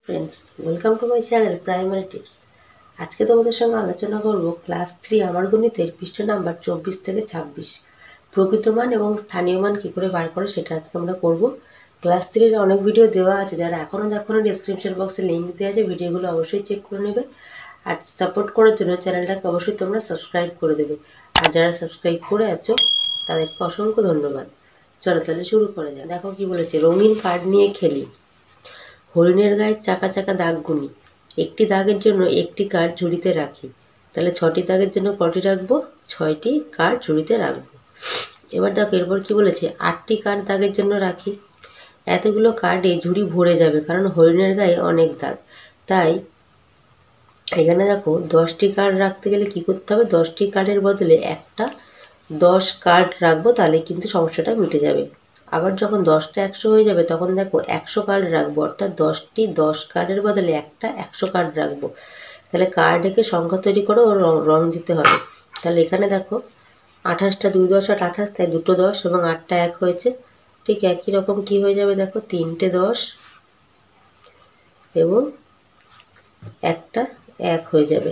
Friends welcome to my channel primary tips. आज के तुम्हारे संगे आलोचना करब क्लास 3 आमार गणितेर पृष्ठ नम्बर 24 থেকে 26 प्रकृत मान और स्थानीय मान कि करे बार करे सेटा आज के आमरा करब। क्लास 3 एर अनेक भिडियो देওয়া আছে, যারা এখনো দেখোনি ডেসক্রিপশন বক্সে লিংক দেওয়া আছে, ভিডিওগুলো অবশ্যই চেক করে নেবে। আর সাপোর্ট করার জন্য চ্যানেলটাকে অবশ্যই তোমরা সাবস্ক্রাইব করে দেবে। আর যারা সাবস্ক্রাইব করে আছো তাদেরকে অসংখ্য ধন্যবাদ। চলো তাহলে শুরু করা যাক। দেখো কি বলেছে, রঙিন কার্ড নিয়ে খেলি, হরিণের গায়ে চাকা চাকা দাগ গুনি, একটি দাগের জন্য একটি কার্ড ঝুড়িতে রাখি। তাহলে 6টি দাগের জন্য কটি রাখবো? 6টি কার্ড ঝুড়িতে রাখবো। এবার দেখো এরপর কি বলেছে, 8টি কার্ড দাগের জন্য রাখি। এতগুলো কার্ডে ঝুড়ি ভরে যাবে, কারণ হরিণের গায়ে অনেক দাগ। তাই এখানে দেখো 10টি কার্ড রাখতে গেলে কি করতে হবে, 10টি কার্ডের বদলে একটা 10 কার্ড রাখবো, তাহলে কিন্তু সমস্যাটা মিটে যাবে। আবার যখন 10টা 100 হয়ে যাবে তখন দেখো 100 কার্ড রাখবো, অর্থাৎ 10টি 10 কার্ডের বদলে একটা 100 কার্ড রাখবো। তাহলে কার্ড এঁকে সংখ্যা তৈরি করো ও রং দিতে হবে। তাহলে এখানে দেখো 28টা 2 10 8 28, তাই দুটো 10 এবং 8টা 1 হয়েছে। ঠিক একই রকম কি হয়ে যাবে দেখো, 3টে 10 এবং একটা 1 হয়ে যাবে।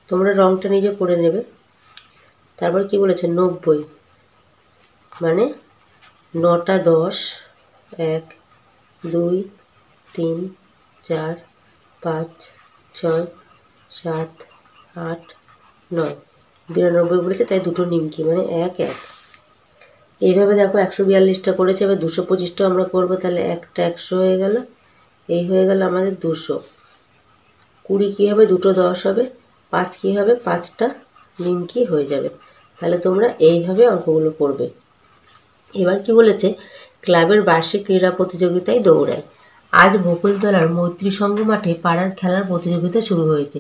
তোমরা রংটা নিজে করে নেবে। তারপর কি বলেছে, 90 মানে 9টা 10 1 2 3 4 5 6 7 8 9 92 বলেছে, তাই দুটো নিমকি মানে 1 1। এইভাবে দেখো 142টা করেছে। এবার 225টা আমরা করবো, তাহলে একটা 100 হয়ে গেল, এই হয়ে গেল আমাদের 200। 20 কী হবে, দুটো 10 হবে, 5 কী হবে, 5টা নিমকি হয়ে যাবে। তাহলে তোমরা এইভাবে অঙ্কগুলো করবে। এবার কি বলেছে, ক্লাবের বার্ষিক ক্রীড়া প্রতিযোগিতায় দৌড়ায়। আজ বকুলতলার মৈত্রী সংঘ মাঠে পাড়ার খেলার প্রতিযোগিতা শুরু হয়েছে।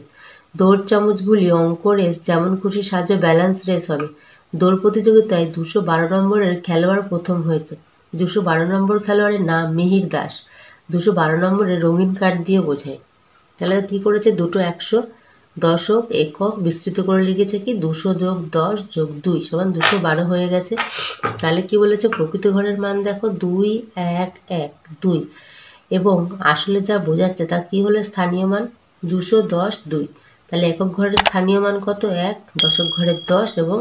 দৌড় চামচগুলি অঙ্ক রেস, যেমন খুশি সাজো ব্যালেন্স রেস হবে। দৌড় প্রতিযোগিতায় 212 নম্বরের খেলোয়াড় প্রথম হয়েছে। 212 নম্বর খেলোয়াড়ের নাম মিহির দাস। 212 নম্বরের রঙিন কার্ড দিয়ে বোঝায়। তাহলে কী করেছে, দুটো 100 দশক একক বিস্তৃত করে লিখেছে কি 200 যোগ 10 যোগ 2 সমান 212 হয়ে গেছে। তাহলে কি বলেছে, প্রকৃত ঘরের মান দেখো 2 1 1 2 এবং আসলে যা বোঝাচ্ছে তা কি হলো, স্থানীয় মান 210 2। তাহলে একক ঘরের স্থানীয় মান কত, 1, দশক ঘরের 10 এবং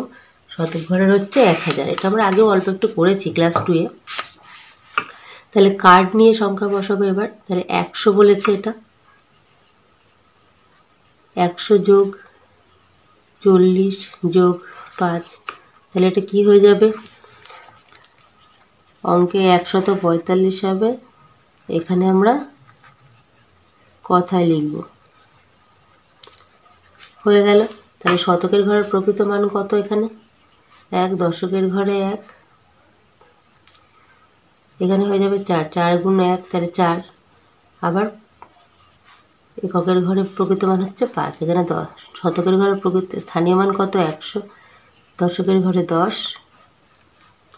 শতক ঘরের হচ্ছে 1000। এটা আমরা আগেও অল্প একটু করেছি ক্লাস 2-এ। তাহলে কার্ড নিয়ে সংখ্যা বসাবো এবার। তাহলে 100 বলেছে, এটা 100 যোগ 40 যোগ 5, তাহলে এটা কি হয়ে যাবে, অঙ্কে 145 হবে। এখানে আমরা কথায় লিখব, হয়ে গেল। তাহলে শতকের ঘরের প্রকৃত মান কত, এখানে 1, দশকের ঘরে 1, এখানে হয়ে যাবে 4, 4 গুণ 1 তাহলে 4। আবার এককের ঘরে প্রকৃত মান হচ্ছে 5, এখানে 10। শতকের ঘরে প্রকৃত স্থানীয় মান কত, 100, দশকের ঘরে 10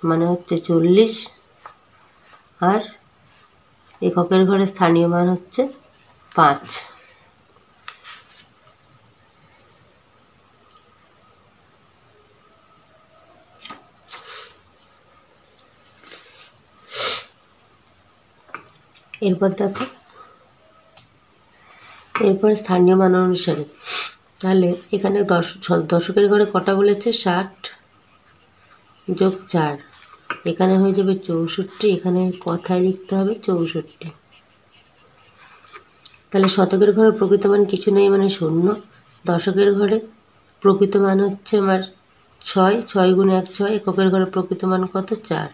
মানে হচ্ছে 40, আর এককের ঘরে স্থানীয় মান হচ্ছে 5। এরপর দেখো, এরপর স্থানীয় মান অনুসারে, তাহলে এখানে দশকের ঘরে কটা বলেছে, 60 যোগ 4, এখানে হয়ে যাবে 64, এখানে কথায় লিখতে হবে 64। তাহলে শতকের ঘরে প্রকৃত মান কিছু নেই মানে 0। দশকের ঘরে প্রকৃত মান হচ্ছে আমার 6, 6 গুণ 1 6, এককের ঘরে প্রকৃত মান কত, 4,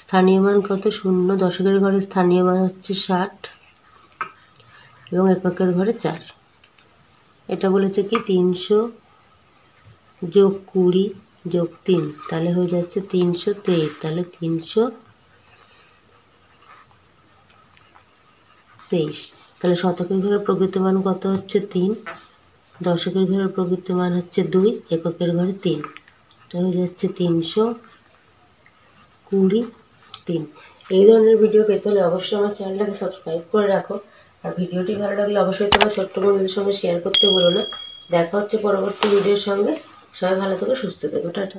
স্থানীয় মান কত 0, দশকের ঘরে স্থানীয় মান হচ্ছে 60 এবং এককের ঘরে 4। এটা বলেছে কি 300 যোগ 20 যোগ 3, তাহলে হয়ে যাচ্ছে 323। তাহলে 323। তাহলে শতকের ঘরের প্রকৃত মান কত হচ্ছে 3, দশকের ঘরের প্রকৃত মান হচ্ছে 2, এককের ঘরে 3, এটা হয়ে যাচ্ছে 323। এই ধরনের ভিডিও পেতে হলে অবশ্যই আমার চ্যানেলটাকে সাবস্ক্রাইব করে রাখো। আর ভিডিওটি ভালো লাগলে অবশ্যই তোমার ছোট্ট বন্ধুদের সঙ্গে শেয়ার করতে বলো না। দেখা হচ্ছে পরবর্তী ভিডিওর সঙ্গে। সবাই ভালো থেকো, সুস্থ থেকো, টাটা।